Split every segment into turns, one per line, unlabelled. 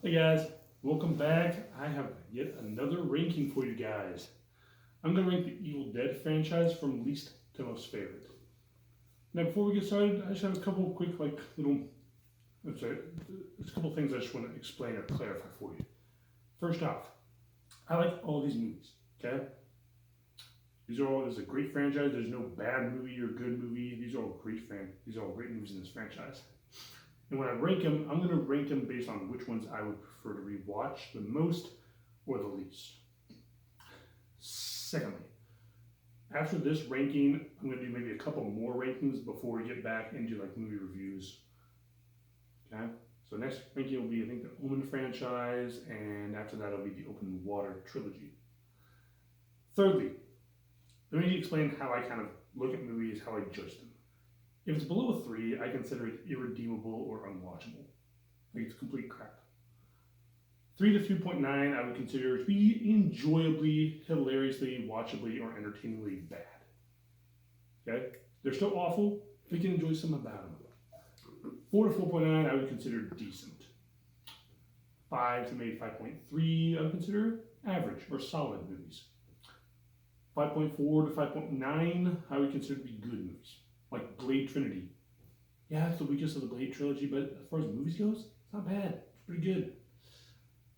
Hey guys, welcome back. I have yet another ranking for you guys. I'm going to rank the Evil Dead franchise from least to most favorite. Now, before we get started, I just have a couple quick, there's a couple things I just want to explain or clarify for you. First off, I like all these movies, okay? This is a great franchise. There's no bad movie or good movie. These are all great movies in this franchise. And when I rank them, I'm going to rank them based on which ones I would prefer to rewatch the most or the least. Secondly, after this ranking, I'm going to do maybe a couple more rankings before we get back into like movie reviews. Okay? So next ranking will be, I think, the Omen franchise, and after that it'll be the Open Water trilogy. Thirdly, let me explain how I kind of look at movies, how I judge them. If it's below a 3, I consider it irredeemable or unwatchable. Like it's complete crap. 3 to 3.9, I would consider to be enjoyably, hilariously, watchably, or entertainingly bad. Okay? They're still awful, we can enjoy some about them. 4 to 4.9, I would consider decent. 5 to maybe 5.3, I would consider average or solid movies. 5.4 to 5.9, I would consider to be good movies. Like Blade Trinity. Yeah, it's the weakest of the Blade trilogy, but as far as movies goes, it's not bad. It's pretty good.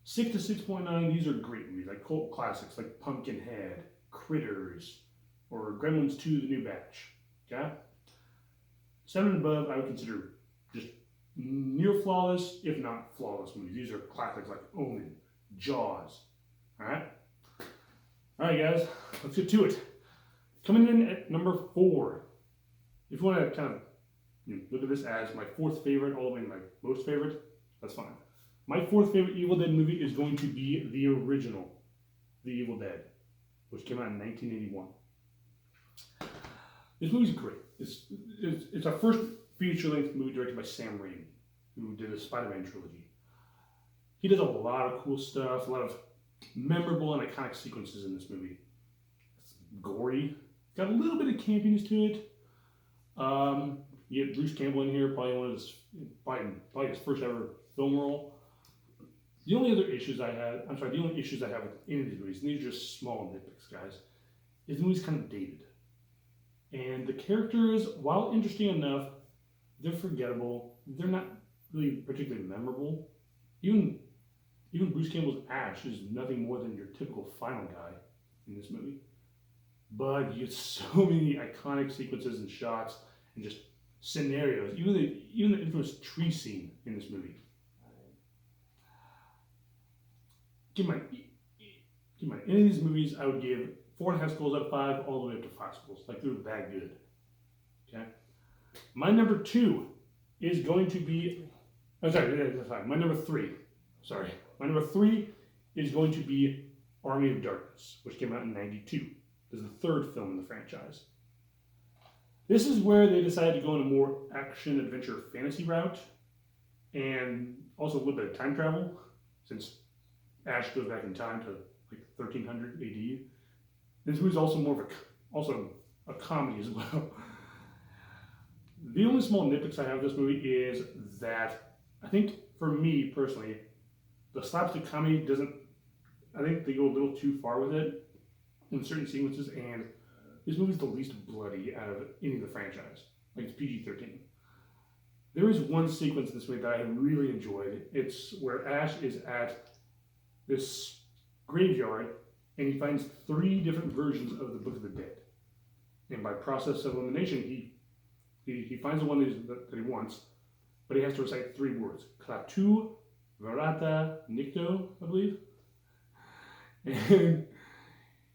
6 to 6.9, these are great movies, like cult classics like Pumpkinhead, Critters, or Gremlins 2, The New Batch. Okay? 7 and above, I would consider just near flawless, if not flawless movies. These are classics like Omen, Jaws. Alright? Alright, guys, let's get to it. Coming in at number 4. If you want to kind of look at this as my 4th favorite, all the way to my most favorite, that's fine. My 4th favorite Evil Dead movie is going to be the original, The Evil Dead, which came out in 1981. This movie's great. It's our first feature-length movie directed by Sam Raimi, who did the Spider-Man trilogy. He does a lot of cool stuff, a lot of memorable and iconic sequences in this movie. It's gory. It's got a little bit of campiness to it. You get Bruce Campbell in here, probably his first ever film role. The only issues I have with any of these movies, and these are just small nitpicks, guys, is the movie's kind of dated. And the characters, while interesting enough, they're forgettable. They're not really particularly memorable. Even Bruce Campbell's Ash is nothing more than your typical final guy in this movie. But you get so many iconic sequences and shots and just scenarios. Even the infamous tree scene in this movie. Keep in mind, any of these movies I would give 4.5 skulls out of 5, all the way up to 5 skulls. Like they're that good. Okay. My number 2 is going to be. I'm sorry, that's fine. My number 3. Sorry. My number 3 is going to be Army of Darkness, which came out in '92. This is the 3rd film in the franchise. This is where they decided to go on a more action, adventure, fantasy route, and also a little bit of time travel, since Ash goes back in time to like 1300 AD. This movie is also more of a comedy as well. The only small nitpicks I have with this movie is that I think, for me personally, the slapstick comedy doesn't. I think they go a little too far with it in certain sequences, and this movie's the least bloody out of any of the franchise. Like, it's PG-13. There is one sequence in this movie that I really enjoyed. It's where Ash is at this graveyard, and he finds 3 different versions of the Book of the Dead. And by process of elimination, he finds the one that he wants, but he has to recite 3 words. Klaatu, Barada, Nikto, I believe. And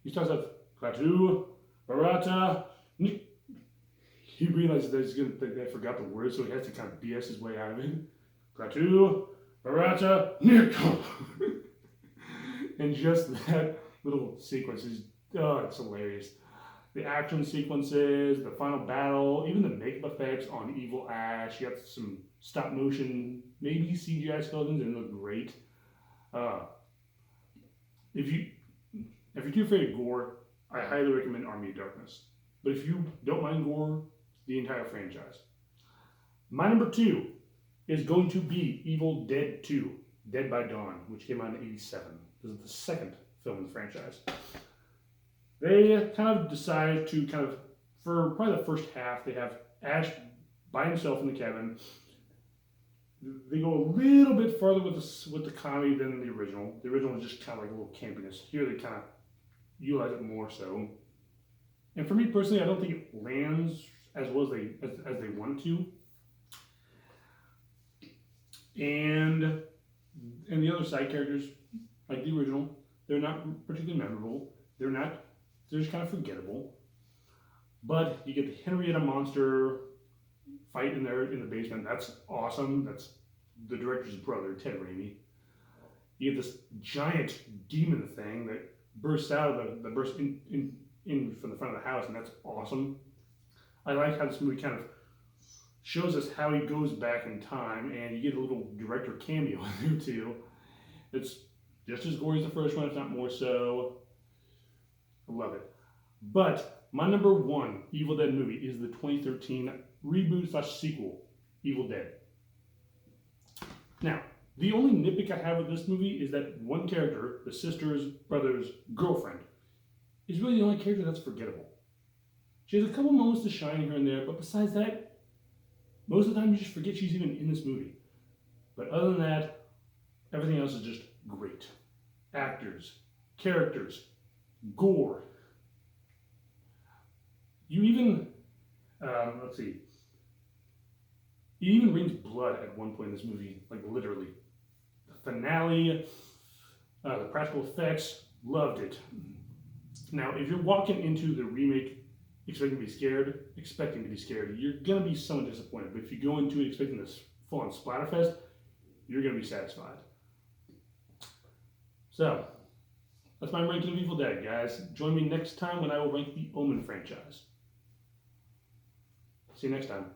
he starts off, Klaatu, Barata, Nikto. He realizes that they forgot the words, so he has to kind of BS his way out of it. Klaatu, Barata, Nikto. And just that little sequence is, it's hilarious. The action sequences, the final battle, even the makeup effects on Evil Ash. You got some stop motion, maybe CGI skeletons, and they look great. If you're too afraid of gore, I highly recommend Army of Darkness. But if you don't mind gore, the entire franchise. My number 2 is going to be Evil Dead 2, Dead by Dawn, which came out in '87. This is the second film in the franchise. They kind of decide to for probably the first half, they have Ash by himself in the cabin. They go a little bit further with the comedy than the original. The original was just kind of like a little campiness. Here they kind of utilize it more so. And for me personally, I don't think it lands as well as they want to. And the other side characters, like the original, they're not particularly memorable. They're just kind of forgettable. But you get the Henrietta Monster fight in the basement. That's awesome. That's the director's brother, Ted Raimi. You get this giant demon thing that bursts in from the front of the house, and that's awesome. I like how this movie kind of shows us how he goes back in time, and you get a little director cameo in there too. It's just as gory as the first one, if not more so. I love it. But my number one Evil Dead movie is the 2013 reboot/sequel, Evil Dead. Now, the only nitpick I have with this movie is that one character, the sister's brother's girlfriend, is really the only character that's forgettable. She has a couple moments to shine here and there, but besides that, most of the time you just forget she's even in this movie. But other than that, everything else is just great. Actors, characters, gore. You even, let's see, it even rains blood at one point in this movie, like literally. The finale, the practical effects, loved it. Now, if you're walking into the remake expecting to be scared, you're going to be somewhat disappointed. But if you go into it expecting this full-on splatterfest, you're going to be satisfied. So, that's my ranking of Evil Dead, guys. Join me next time when I will rank the Omen franchise. See you next time.